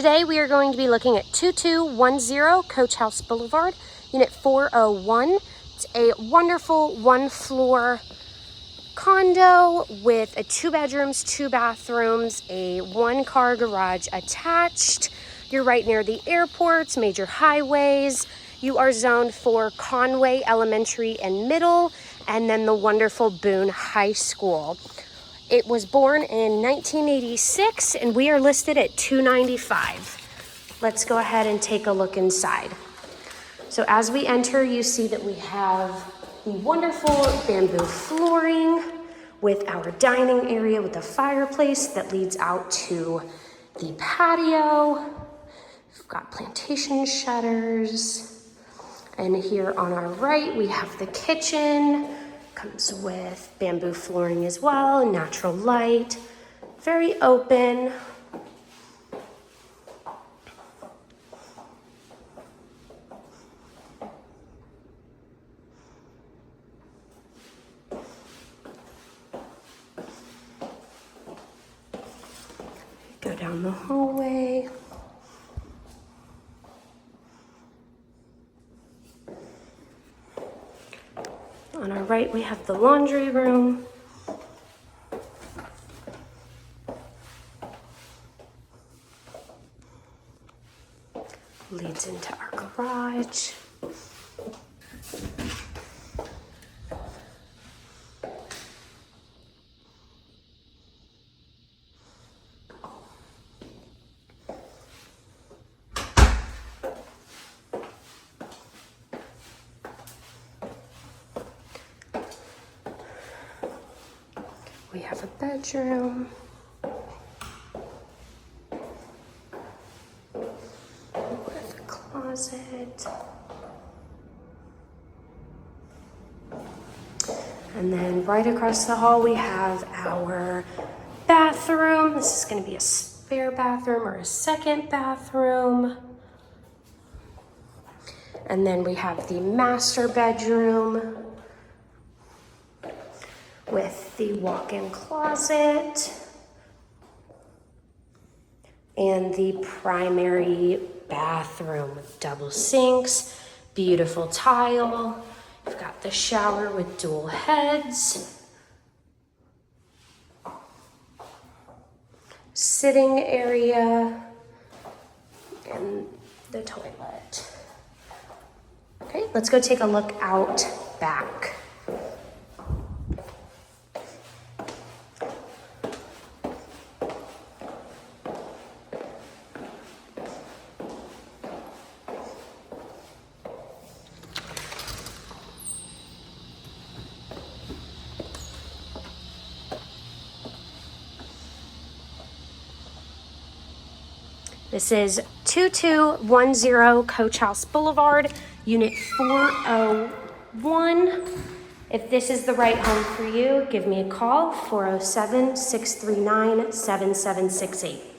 Today we are going to be looking at 2210 Coach House Boulevard, Unit 401. It's a wonderful one-floor condo with 2 bedrooms, 2 bathrooms, a 1-car garage attached. You're right near the airports, major highways. You are zoned for Conway Elementary and Middle, and then the wonderful Boone High School. It was born in 1986, and we are listed at $295. Let's go ahead and take a look inside. So as we enter, you see that we have the wonderful bamboo flooring with our dining area with the fireplace that leads out to the patio. We've got plantation shutters. And here on our right, we have the kitchen. Comes with bamboo flooring as well, natural light, very open. Go down the hallway. On our right, we have the laundry room. Leads into our garage. We have a bedroom. With a closet. And then right across the hall, we have our bathroom. This is going to be a spare bathroom or a second bathroom. And then we have the master bedroom with the walk-in closet and the primary bathroom with double sinks, beautiful tile. We've got the shower with dual heads, sitting area, and the toilet. Okay, let's go take a look out back. This is 2210 Coach House Boulevard, Unit 401. If this is the right home for you, give me a call, 407-639-7768.